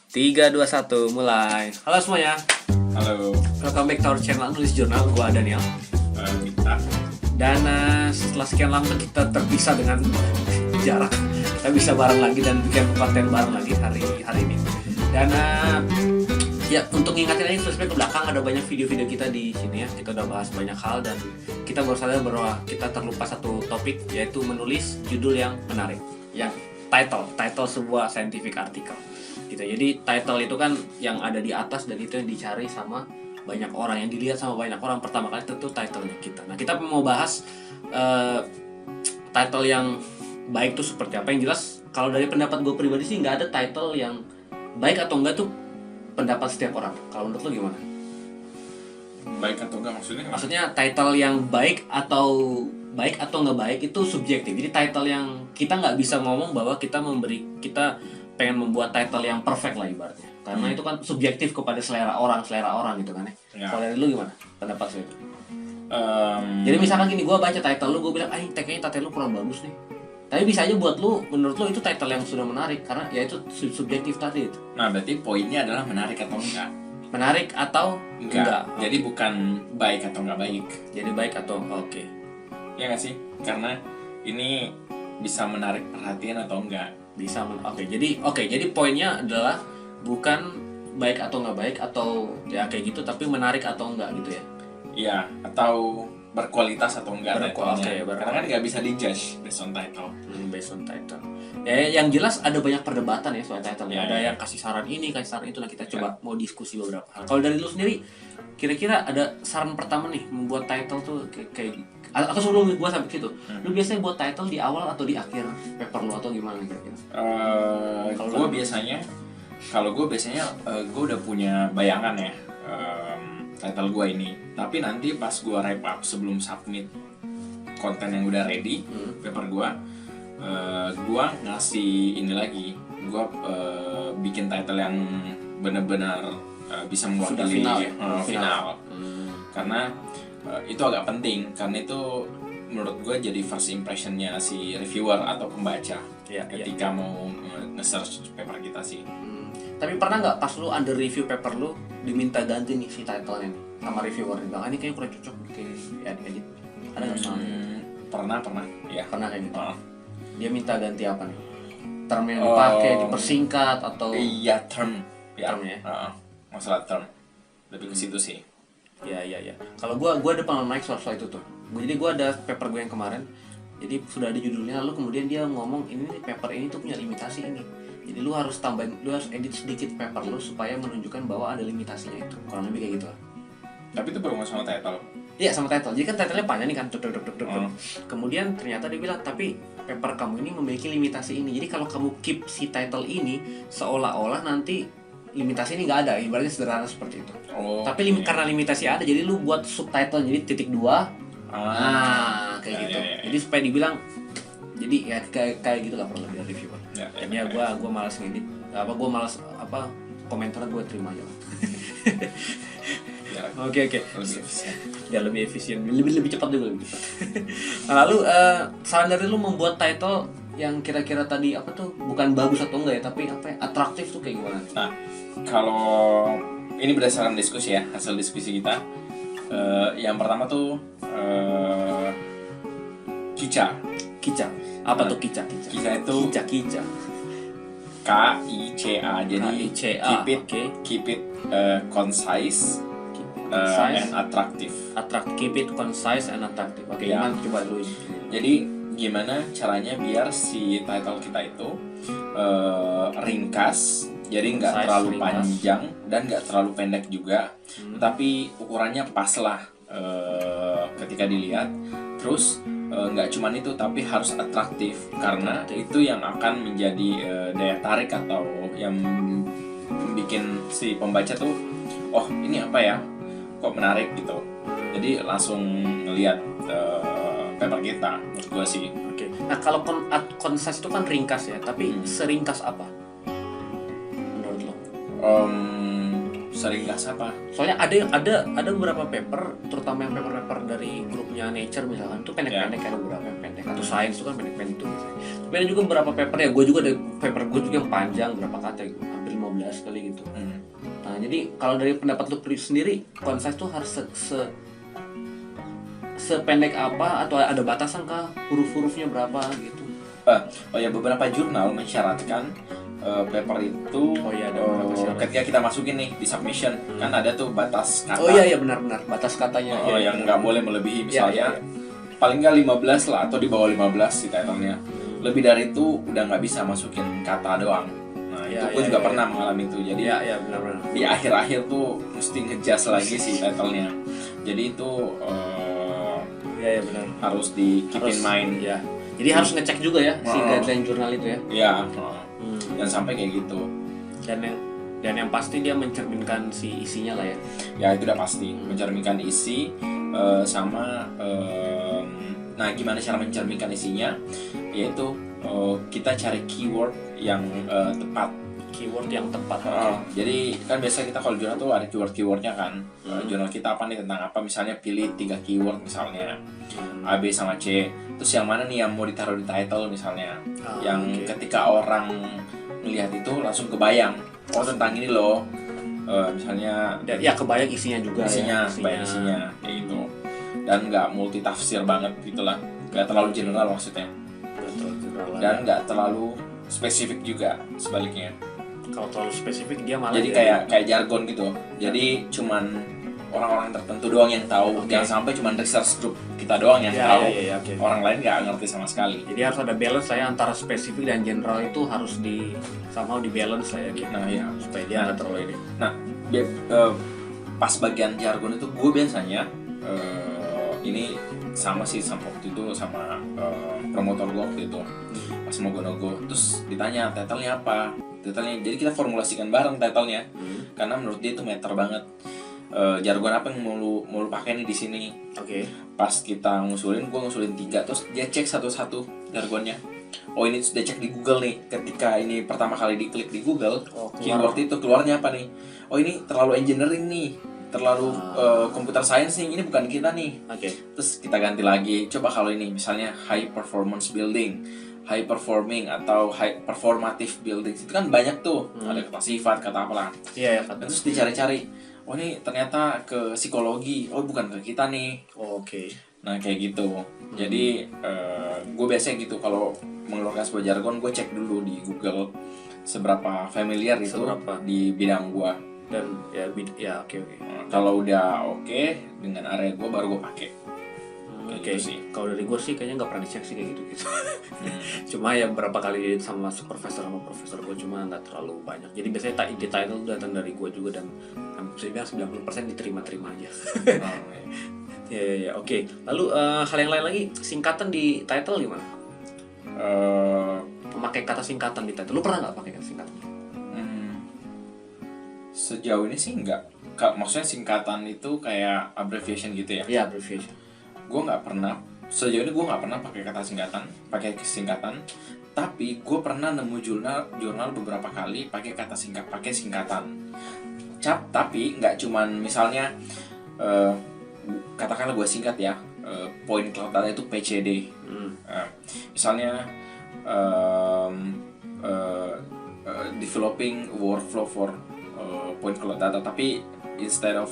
3, 2, 1, mulai. Halo semuanya. Halo, Welcome back to our channel Nulis Jurnal. Gua Daniel. kita Dan setelah sekian lama kita terpisah dengan jarak, kita bisa bareng lagi dan bikin konten bareng lagi hari ini. Dan ya untuk ngingatin aja flashback ke belakang, ada banyak video-video kita di sini ya. Kita udah bahas banyak hal dan kita baru sadar bahwa kita terlupa satu topik, yaitu menulis judul yang menarik, yang title sebuah scientific article gitu. Jadi title itu kan yang ada di atas dan itu yang dicari sama banyak orang, yang dilihat sama banyak orang pertama kali tentu title-nya kita. Nah, kita mau bahas title yang baik tuh seperti apa. Yang jelas kalau dari pendapat gue pribadi sih nggak ada title yang baik atau enggak tuh pendapat setiap orang. Kalau menurut lo gimana? baik atau enggak maksudnya? Maksudnya title yang baik atau nggak baik itu subjektif. Jadi title yang kita nggak bisa ngomong bahwa kita pengen membuat title yang perfect lah ibaratnya. Karena itu kan subjektif kepada selera orang gitu kan ya. Kalau dari lu gimana pendapat lu itu? Jadi misalkan gini, gue baca title lu, gue bilang, kayaknya title lu kurang bagus nih. Tapi bisa aja buat lu, menurut lu itu title yang sudah menarik karena ya itu subjektif tadi itu. Nah, berarti poinnya adalah menarik atau enggak? Menarik atau enggak. Jadi bukan baik atau enggak baik. Jadi baik atau oke. Ya nggak sih? Karena ini bisa menarik perhatian atau enggak. Bisa jadi poinnya adalah bukan baik atau nggak baik atau ya kayak gitu, tapi menarik atau enggak gitu ya. Iya, atau berkualitas atau enggak title-nya. Berkualitas. Karena kan nggak bisa dijudge based on title. Based on title. Ya, yang jelas ada banyak perdebatan ya soal title. Ya, ada ya. yang kasih saran ini, kasih saran itu. Nah, kita coba mau diskusi beberapa hal. Kalau dari lu sendiri, kira-kira ada saran pertama nih membuat title tuh kayak atau sebelum gua sampai situ, lu biasanya buat title di awal atau di akhir paper lu atau gimana kira-kira? Kalau gue biasanya gue udah punya bayangan ya title gue ini. Tapi nanti pas gue wrap up sebelum submit konten yang udah ready, paper gue ngasih ini lagi. Gue bikin title yang benar-benar bisa mewakili final. Karena itu agak penting, karena itu menurut gue jadi first impressionnya si reviewer atau pembaca ketika mau nge-search paper kita sih. Tapi pernah nggak pas lu under review paper lu diminta ganti nih si title-nya nih sama reviewer nih, bang ini kayaknya kurang cocok kayak edit. Ada nggak soalnya? Pernah ya. Pernah kayak gitu. Dia minta ganti apa nih? Term yang dipakai dipersingkat atau? Iya, term ya. Masalah term lebih ke situ sih. Ya. Kalau gua ada pengalaman naik soal itu tuh. Jadi gua ada paper gue yang kemarin. Jadi sudah ada judulnya, lalu kemudian dia ngomong ini nih, paper ini tuh punya limitasi ini. Jadi lu harus edit sedikit paper lu supaya menunjukkan bahwa ada limitasinya itu. Kurang lebih kayak gitu lah. Tapi itu berhubungan sama title. Iya, sama title. Jadi kan title-nya panjang nih kan. Kemudian ternyata dia bilang, tapi paper kamu ini memiliki limitasi ini. Jadi kalau kamu keep si title ini, seolah-olah nanti limitasi ini nggak ada. Ibaratnya sederhana seperti itu. Tapi karena limitasi ada, jadi lu buat subtitle jadi .2. Kayak gitu. Ya. Jadi supaya dibilang, jadi ya kayak gitulah kurang lebih reviewer. Dan ya gue malas ngedit. Gue malas komentar gue terima aja lah. Oke. Lebih efisien. Lebih cepat juga lebih cepat. Nah, lalu saran dari lu membuat title yang kira-kira tadi apa tuh bukan bagus atau enggak ya, tapi atraktif tuh kayak gimana? Nah, kalau ini berdasarkan diskusi ya, hasil diskusi kita. Yang pertama tuh Kica. Apa tuh Kica? Kica itu Kica. KICA. Jadi keep it concise. And attractive. Keep it concise and attractive. Oke, gimana coba dulu. Jadi gimana caranya biar si title kita itu ringkas, jadi nggak terlalu panjang dan nggak terlalu pendek juga, tapi ukurannya pas lah ketika dilihat. Terus nggak cuman itu, tapi harus atraktif karena itu yang akan menjadi daya tarik atau yang bikin si pembaca tuh, oh ini apa ya, kok menarik gitu. Jadi langsung ngelihat paper kita, menurut gue sih. Oke. Nah, kalau concise itu kan ringkas ya, tapi seringkas apa menurut lo? Seringkas apa? Soalnya ada beberapa paper, terutama yang paper dari grupnya Nature misalkan, itu pendek-pendek, ada beberapa yang pendek. Atau Science itu kan pendek-pendek tuh biasanya. Tapi ada juga beberapa paper ya, gue juga ada paper gue juga yang panjang, berapa kata, hampir 15 15 kali gitu. Nah, jadi kalau dari pendapat lu sendiri, concise tuh harus sependek apa, atau ada batasan kah huruf-hurufnya berapa gitu? Oh ya, beberapa jurnal mensyaratkan paper itu Ada beberapa syarat. ketika kita masukin nih di submission kan ada tuh batas kata. Oh iya benar-benar batas katanya. Yang nggak boleh melebihi misalnya paling nggak 15 lah, atau di bawah 15 di title-nya. Lebih dari itu udah nggak bisa masukin kata doang. Nah itu gue juga pernah mengalami itu. Jadi benar-benar. di akhir-akhir tuh mesti ngejas lagi sih title-nya. Jadi itu benar. harus di keep in mind. Ya. Jadi harus ngecek juga ya si guideline jurnal itu ya. Iya. Dan sampai kayak gitu. Dan yang pasti dia mencerminkan si isinya lah ya. Ya itu udah pasti mencerminkan isi sama nah gimana cara mencerminkan isinya, yaitu kita cari keyword yang tepat. Keyword yang tepat. Jadi kan biasa kita kalau jurnal tuh ada keywordnya kan. Jurnal kita apa nih, tentang apa, misalnya pilih 3 keyword misalnya A, B sama C. Terus yang mana nih yang mau ditaruh di title misalnya, yang ketika orang melihat itu langsung kebayang, oh tentang ini loh. Misalnya ya kebayang isinya juga. Kebayang isinya kayak gitu. Dan nggak multi tafsir banget gitulah, nggak terlalu general maksudnya. Dan nggak terlalu spesifik juga sebaliknya. Kalau terlalu spesifik dia malah jadi kayak jargon gitu. Jadi cuman orang-orang tertentu doang yang tahu. Jangan sampai cuman research group kita doang yang tahu. Orang lain nggak ngerti sama sekali. Jadi harus ada balance lah ya, antara spesifik dan general itu harus somehow di balance lah ya gitu. Nah ya, supaya dia nggak terlalu ini. Nah pas bagian jargon itu gue biasanya ini sama waktu itu sama promotor gue waktu itu pas mau go, terus ditanya title-nya apa. Jadi kita formulasikan bareng title-nya karena menurut dia itu meter banget. Jargon apa yang mau lu pakai nih di sini. Pas kita gue ngusulin 3, terus dia cek satu-satu jargonnya. Oh ini sudah cek di Google nih. Ketika ini pertama kali diklik di Google, keyword itu keluarnya apa nih? Oh ini terlalu engineering nih, terlalu computer science nih, ini bukan kita nih. Terus kita ganti lagi. Coba kalau ini misalnya high performance building, high performing atau high performative building, itu kan banyak tuh. Ada kata sifat, kata apalah. Terus dicari-cari. Oh ini ternyata ke psikologi. Oh bukan ke kita nih. Nah kayak gitu. Jadi gue biasanya gitu kalau mengeluarkan sebuah jargon, gue cek dulu di Google seberapa familiar itu di bidang gue. Dan kalau udah oke dengan area gue, baru gue pakai. Gitu sih. Kalau dari gue sih kayaknya nggak pernah dicek sih kayak gitu. Cuma ya berapa kali sama profesor gue, cuma nggak terlalu banyak. Jadi biasanya ide title datang dari gue juga, dan bisa bilang 90% diterima-terima aja. Oke. Lalu hal yang lain lagi, singkatan di title gimana? Memakai kata singkatan di title. Lu pernah nggak pakai kata singkatan? Sejauh ini sih enggak. Maksudnya singkatan itu kayak abbreviation gitu ya? Iya, abbreviation. Gue nggak pernah. Sejauh ini gue nggak pernah pakai kata singkatan, singkatan. Tapi gue pernah nemu jurnal beberapa kali pakai kata singkatan. Tapi nggak cuman misalnya katakanlah gue singkat ya, point cloud data itu PCD. Misalnya developing workflow for point cloud data, tapi instead of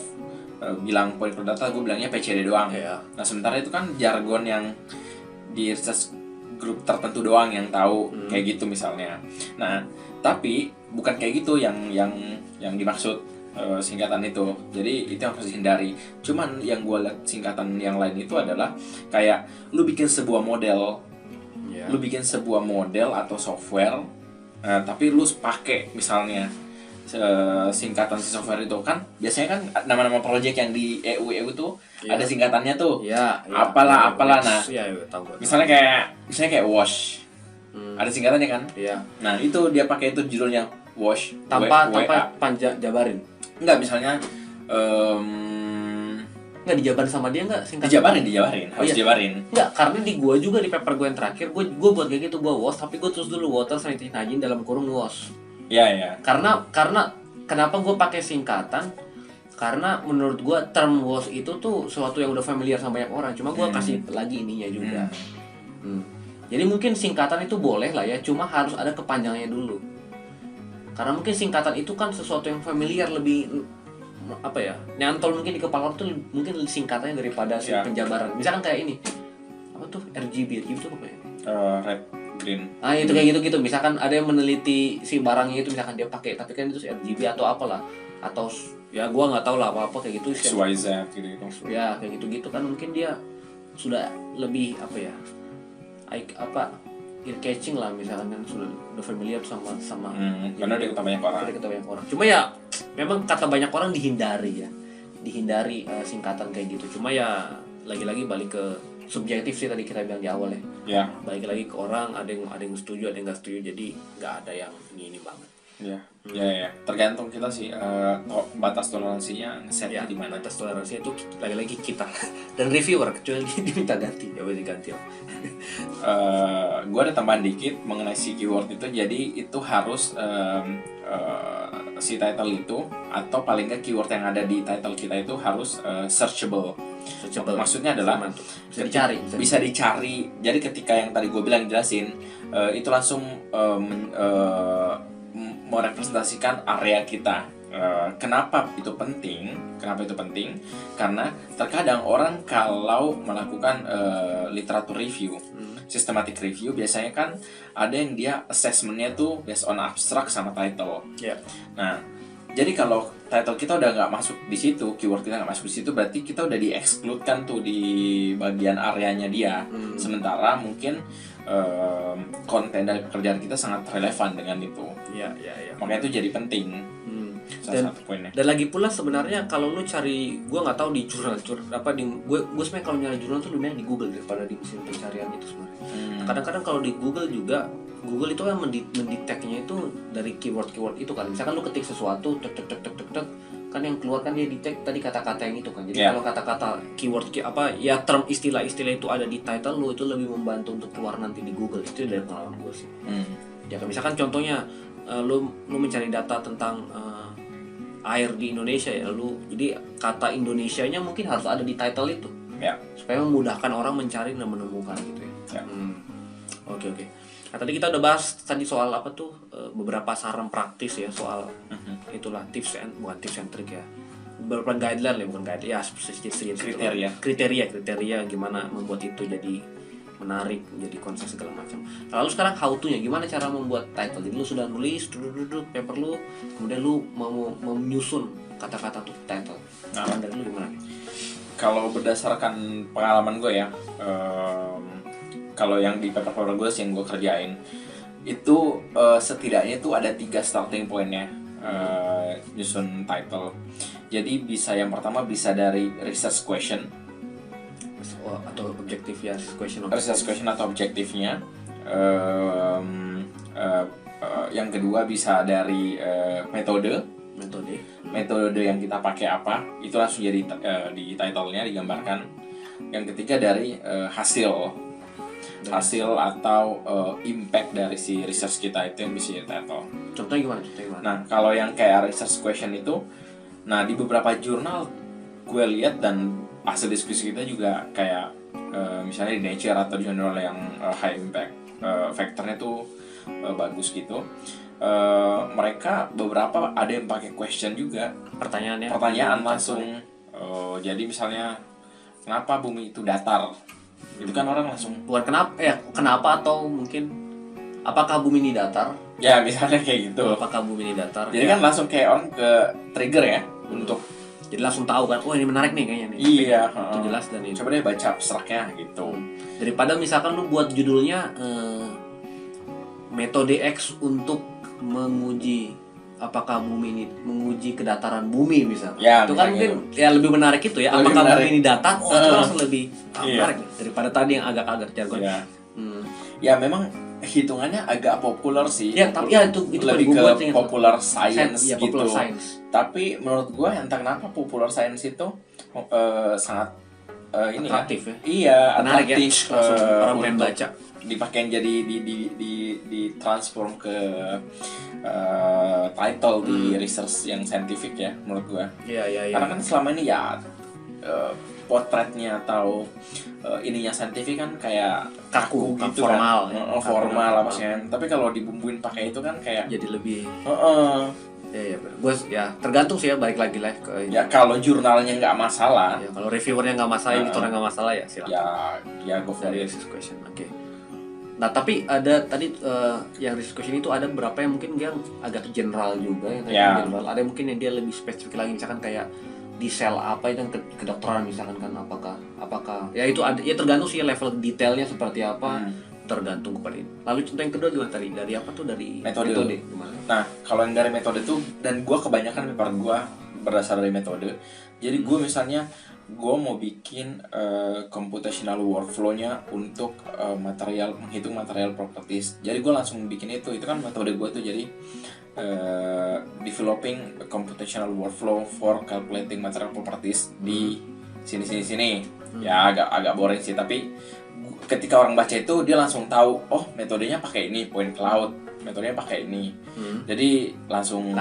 bilang point cloud data, gue bilangnya PCD doang. Nah sementara itu kan jargon yang di research group tertentu doang yang tahu, kayak gitu misalnya. Nah tapi bukan kayak gitu yang dimaksud singkatan itu. Jadi itu yang harus dihindari. Cuman yang gue lihat singkatan yang lain itu adalah kayak lu bikin sebuah model, lu bikin sebuah model atau software, tapi lu pakai misalnya singkatan si software itu kan biasanya kan nama-nama project yang di EU tuh ada singkatannya tuh. Apalah. Nah, misalnya kayak wash. Ada singkatannya kan? Nah, itu dia pakai itu judulnya wash tanpa panjang jabarin. Enggak, misalnya enggak dijabarin sama dia enggak singkatan? Dijabarin, harus dijabarin. Enggak, karena di gua juga di paper gua yang terakhir gua buat kayak gitu, gua wash tapi gua terus dulu water sanitary hygiene dalam kurung wash. Iya. Karena kenapa gue pakai singkatan? Karena menurut gue term wash itu tuh sesuatu yang udah familiar sama banyak orang. Cuma gue kasih lagi ininya juga. Jadi mungkin singkatan itu boleh lah ya, cuma harus ada kepanjangannya dulu. Karena mungkin singkatan itu kan sesuatu yang familiar, lebih apa ya, nyantol mungkin di kepala orang tuh mungkin singkatannya daripada si penjabaran. Misalkan kayak ini apa tuh RGB itu apa ya? Red, green. Itu kayak gitu. Misalkan ada yang meneliti si barangnya itu, misalkan dia pakai, tapi kan itu RGB atau apalah, atau ya gua nggak tahu lah apa kayak gitu. XYZ gitu. Ya kayak gitu kan mungkin dia sudah lebih apa ya, ear catching lah, misalkan kan sudah familiar sama karena dia kata banyak orang. Cuma ya memang kata banyak orang dihindari singkatan kayak gitu. Cuma ya lagi-lagi balik ke subjektif sih, tadi kita bilang di awal ya. Balik lagi ke orang, ada yang setuju, ada yang nggak setuju, jadi nggak ada yang ini banget. Ya, tergantung kita sih batas toleransinya setnya di mana. Batas toleransinya itu lagi-lagi kita dan reviewer, kecuali diminta ganti ya boleh diganti. Gue ada tambahan dikit mengenai si keyword itu. Jadi itu harus si title itu, atau paling nggak keyword yang ada di title kita itu harus searchable. Maksudnya adalah bisa dicari. Jadi ketika yang tadi gue bilang jelasin, itu langsung merepresentasikan area kita. Kenapa itu penting? Karena terkadang orang kalau melakukan literatur review, systematic review, biasanya kan ada yang dia assessmentnya tuh based on abstract sama title. Nah, jadi kalau title kita udah nggak masuk di situ, keyword kita nggak masuk di situ, berarti kita udah di-exclude-kan tuh di bagian areanya dia. Sementara mungkin konten dari pekerjaan kita sangat relevan dengan itu. Makanya itu jadi penting. Salah satu poinnya. Dan lagi pula sebenarnya kalau lu cari, gue nggak tahu di jurnal apa di gue sebenarnya kalau nyari jurnal tuh lumayan di Google daripada di mesin pencarian itu sebenarnya. Kadang-kadang kalau di Google juga, Google itu kan mendeteknya itu dari keyword itu kan. Misalkan lu ketik sesuatu, tek kan yang keluar kan dia detect tadi kata-kata yang itu kan. Jadi kalau kata-kata keyword apa ya, term istilah-istilah itu ada di title lu, itu lebih membantu untuk keluar nanti di Google. Itu dari pengalaman gue sih. Ya kan, misalkan contohnya lu mencari data tentang air di Indonesia ya, jadi kata Indonesianya mungkin harus ada di title itu. Supaya memudahkan orang mencari dan menemukan gitu ya. Oke. Nah, tadi kita udah bahas soal apa tuh, beberapa saran praktis ya, soal itulah bukan tips and trick ya, beberapa guideline ya, bukan guideline ya, kriteria gimana membuat itu jadi menarik, jadi konsep segala macam. Lalu sekarang how to-nya, gimana cara membuat title? Jadi lu sudah nulis duduk paper lu, kemudian lu mau menyusun kata-kata untuk title. Nah, dari lu gimana? Kalau berdasarkan pengalaman gue ya, kalau yang di paper gue sih yang gue kerjain itu setidaknya itu ada 3 starting point-nya nyusun title. Jadi yang pertama bisa dari research question atau objektif ya, research question atau objektifnya. Yang kedua bisa dari metode yang kita pakai apa, itu langsung jadi di title-nya digambarkan. Yang ketiga dari hasil atau impact dari si research kita itu yang bisa jadi title. Contohnya gimana? Nah, kalau yang kayak research question itu, nah di beberapa jurnal gue lihat dan hasil diskusi kita juga kayak misalnya di Nature atau jurnal yang high impact factor-nya tuh bagus gitu. Mereka beberapa ada yang pakai question juga, pertanyaan langsung. Jadi misalnya kenapa bumi itu datar? Itu kan orang langsung bukan kenapa atau mungkin apakah bumi ini datar? Ya misalnya kayak gitu. Apakah bumi ini datar? Jadi kan langsung kayak orang ke trigger ya untuk jadi langsung tahu kan, ini menarik nih kayaknya nih. Iya. Itu jelas dan itu. Coba deh baca abstraknya gitu. Daripada misalkan lu buat judulnya metode X untuk menguji apakah bumi ini, menguji kedataran bumi misalnya. Ya, itu kan mungkin ya lebih menarik itu ya. Apakah bumi ini datar? Itu langsung lebih menarik daripada tadi yang agak-agak jargon. Ya memang hitungannya agak populer sih. Ya, tapi ya itu lebih ke popular science gitu. Popular science. Tapi menurut gua entah kenapa popular science itu sangat ini atraktif ya. Iya, menarik atraktif, ya. Langsung orang pengen baca. Dipakein jadi di transform ke title di research yang scientific ya menurut gua. Iya. Karena kan selama ini ya potretnya atau ininya saintifik kan kayak kaku gitu formal, kan. Formal apa sih kan. Tapi kalau dibumbuin pakai itu kan kayak jadi lebih ya gue ya tergantung sih ya, balik lagi lah ke ya kalau jurnalnya nggak masalah ya, kalau reviewernya nggak masalah, editornya nggak masalah ya silakan ya go for dari it. research question. Oke. Nah tapi ada tadi yang research question itu ada beberapa yang mungkin dia agak general juga, yang general. Ada mungkin yang dia lebih spesifik lagi, misalkan kayak di sel apa itu yang kedokteran misalkan kan, apakah ya itu ada ya, tergantung sih level detailnya seperti apa, tergantung kepada ini. Lalu contoh yang kedua gimana tadi? Dari apa tuh? Dari metode gimana? Nah, kalau yang dari metode tuh, dan gue kebanyakan paper gue berdasar dari metode. Jadi gue misalnya gue mau bikin computational workflow-nya untuk menghitung material properties. Jadi gue langsung bikin itu kan metode gue tuh. Jadi developing a computational workflow for calculating material properties di sini. Ya agak boring sih, tapi ketika orang baca itu dia langsung tahu, oh metodenya pakai ini, point cloud, metodenya pakai ini. Jadi langsung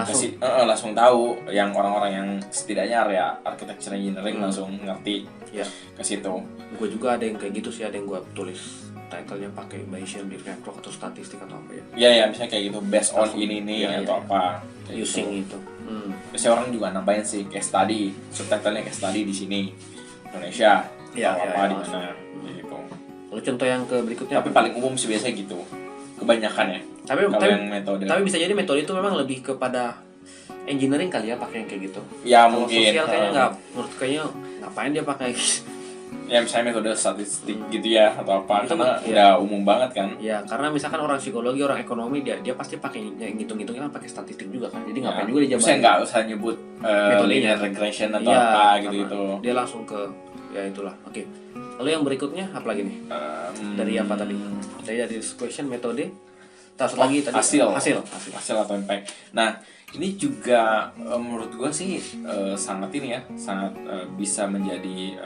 tahu, yang orang-orang yang setidaknya area architecture engineering langsung ngerti ke situ. Gue juga ada yang kayak gitu sih, ada yang gue tulis title-nya pakai Bayesian network atau statistik atau apa ya. Iya, misalnya kayak gitu, based on ini atau apa kayak using gitu. Biasanya orang juga nambahin sih case study, subtitle-nya case study di sini Indonesia atau apa di mana gitu. Lalu contoh yang ke berikutnya. Tapi paling umum sih biasanya gitu, kebanyakan ya. Tapi yang metode. Tapi bisa jadi metode itu memang lebih kepada engineering kali ya, pakai yang kayak gitu. Ya kalau mungkin. Sosial kayaknya nggak, menurut kayaknya ngapain dia pakai. Ya misalnya metode statistik gitu ya atau apa, itu karena udah umum banget kan. Ya karena misalkan orang psikologi, orang ekonomi dia pasti pakai ngitung-ngitungnya kan pakai statistik juga kan. Jadi ngapain juga dia saya nggak usah nyebut linear regression atau apa gitu. Dia langsung ke ya itulah. Oke. Lalu yang berikutnya apa lagi nih? Dari apa tadi? Dari question metode. Terus lagi tadi hasil atau impact. Nah, ini juga menurut gue sih sangat bisa menjadi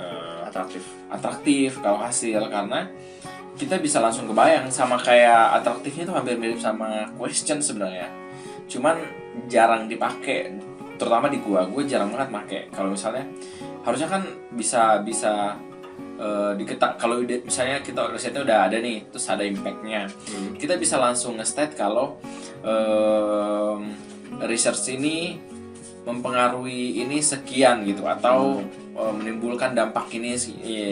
atraktif kalau hasil, karena kita bisa langsung kebayang, sama kayak atraktifnya itu hampir mirip sama question sebenarnya. Cuman jarang dipakai, terutama di gue jarang banget pakai. Kalau misalnya harusnya kan bisa diketak, kalau misalnya kita risetnya udah ada nih, terus ada impactnya, kita bisa langsung nge-state kalau research ini mempengaruhi ini sekian gitu, atau menimbulkan dampak ini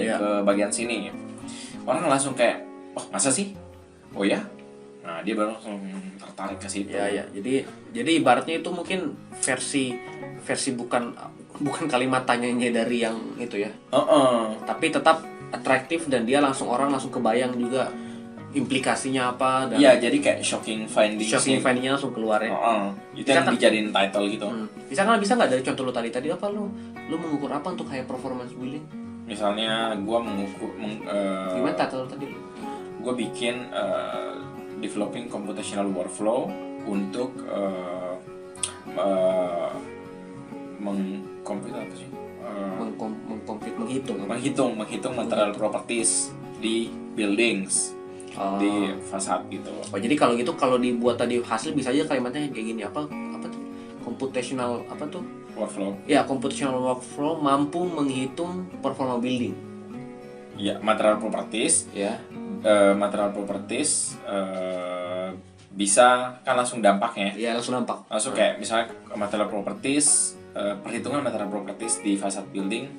ke bagian sini. Orang langsung kayak, oh masa sih? Oh ya? Nah dia baru langsung tertarik ke situ. Ya. Jadi ibaratnya itu mungkin versi bukan kalimat tanyanya dari yang itu ya. Tapi tetap atraktif dan dia orang langsung kebayang juga implikasinya apa. Dan jadi kayak shocking findingnya langsung keluar ya. Itu yang dijadiin title gitu. Bisa nggak dari contoh lu tadi apa lu mengukur apa untuk high performance building? Misalnya gua mengukur gimana title tadi? Gua bikin developing computational workflow untuk menghitung material properties di buildings, di fasad gitu. Oh jadi kalau gitu, kalau dibuat tadi hasil bisa aja kalimatnya kayak gini, apa tuh computational apa tuh workflow? Ya, computational workflow mampu menghitung performa building. Ya, material properties. Ya. Material properties bisa kan langsung dampaknya. Iya, langsung dampak. Langsung kayak misalnya material properties, perhitungan material properties di fasad building,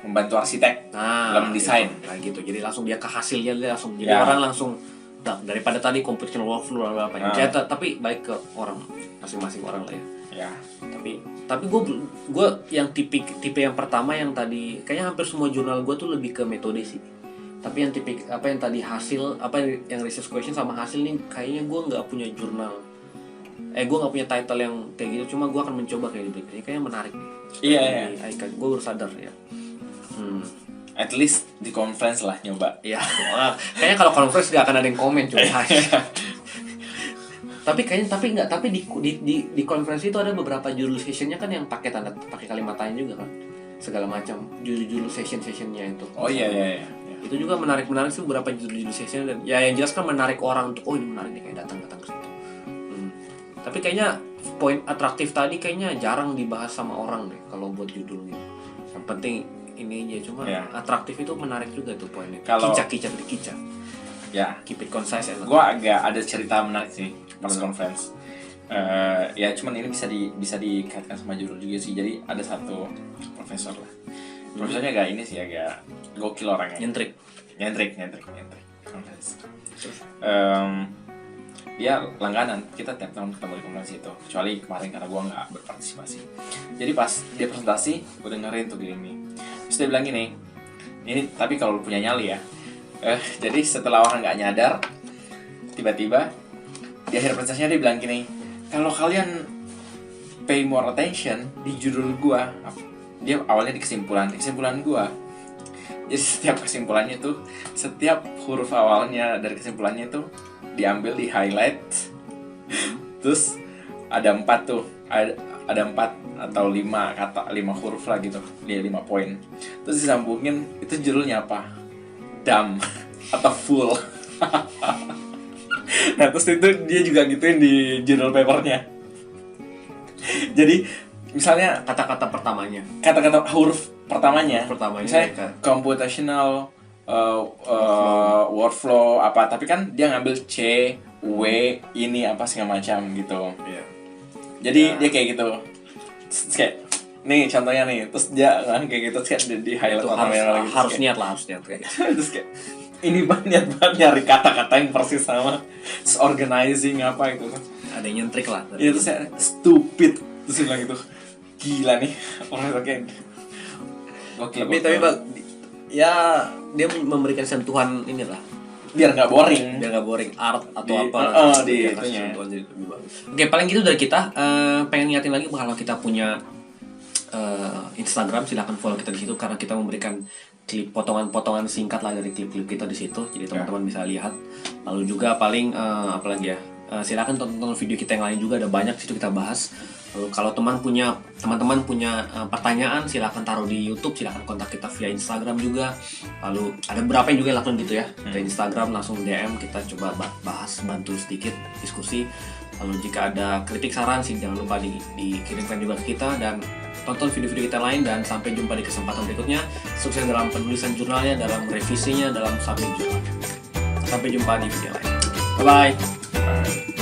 membantu arsitek dalam desain. Nah gitu. Jadi langsung dia ke hasilnya, dia langsung jadi orang langsung daripada tadi computational workflow apa ya. Tapi baik ke orang masing-masing orang lah ya. Tapi gue yang tipe yang pertama yang tadi kayaknya hampir semua jurnal gue tuh lebih ke metode sih. Tapi yang apa yang tadi hasil, apa yang research question sama hasil nih, kayaknya gue nggak punya jurnal. Gue nggak punya title yang kayak gitu. Cuma gue akan mencoba kayak di berikutnya. Kayaknya menarik nih. Iya. Gue baru sadar ya. At least di conference lah nyoba. Iya. Kayaknya kalau conference nggak akan ada yang komen cuma. Tapi di conference itu ada beberapa judul sessionnya kan yang pakai kalimat tanya juga kan, segala macam judul sessionnya itu. Oh iya. Itu juga menarik sih beberapa judul session, dan ya yang jelas kan menarik orang untuk ini menarik nih, kayak datang ke situ. Tapi kayaknya poin atraktif tadi kayaknya jarang dibahas sama orang deh kalau buat judul gitu. Yang penting ini aja, cuma Ya. atraktif itu menarik juga tuh poinnya. Kalau- Kicak Ya, keep it concise ya. gue agak ada cerita menarik sih press conference. Ya cuman ini bisa dikaitkan sama judul juga sih. Jadi ada satu profesor lah. Profesornya agak ini sih, agak gokil orangnya. Nyentrik. Conference. Dia langganan, kita tiap tahun ketemu di konferensi itu. Kecuali kemarin karena gue nggak berpartisipasi. Jadi pas dia presentasi, gue dengerin tuh gini. Terus dia bilang gini, ini tapi kalau lu punya nyali ya. Jadi setelah orang nggak nyadar, tiba-tiba di akhir presentasinya dia bilang gini, kalau kalian pay more attention di judul gua, dia awalnya di kesimpulan gua. Jadi setiap kesimpulannya tuh, setiap huruf awalnya dari kesimpulannya itu diambil, di highlight, terus ada 4 tuh, ada 4 atau 5 kata, 5 huruf lah gitu, dia 5 poin. Terus disambungin, itu judulnya apa? Dumb atau full. Nah terus itu dia juga gituin di judul papernya. Jadi misalnya Kata-kata pertamanya. kata-kata huruf pertamanya misalnya ya, computational workflow apa, tapi kan dia ngambil C, W, ini apa segala macam gitu. Iya. Jadi dia kayak gitu. Terus kayak nih contohnya nih, terus dia kayak gitu, terus kayak di highlight Itu lagi, harus niat kayak gitu. terus kayak ini banget nyari kata-kata yang persis sama, terus organizing apa itu. Ada yang nyentrik lah. Itu saya stupid, terus dia bilang gitu, gila nih orang itu kayak gokil. Tapi Bang, ya dia memberikan sentuhan inilah, biar nggak boring. biar nggak boring art atau Di- apa. di Dia kasih itunya. sentuhan jadi lebih bagus. Oke, paling gitu dari kita. Pengen ngingetin lagi kalau kita punya Instagram, silahkan follow kita di situ karena kita memberikan klip potongan-potongan singkat lah dari klip-klip kita di situ, jadi teman-teman bisa lihat. Lalu juga paling apalagi ya, silahkan tonton video kita yang lain juga, ada banyak di situ kita bahas. Lalu kalau teman-teman punya pertanyaan, silahkan taruh di YouTube, silahkan kontak kita via Instagram juga. Lalu ada beberapa yang juga lakukan gitu ya, ke Instagram langsung DM, kita coba bahas, bantu sedikit diskusi. Lalu jika ada kritik saran sih jangan lupa dikirimkan juga ke kita, dan tonton video-video kita lain, dan sampai jumpa di kesempatan berikutnya. Sukses dalam penulisan jurnalnya, dalam revisinya, dalam submit jurnalnya. Sampai jumpa di video lain. Bye bye.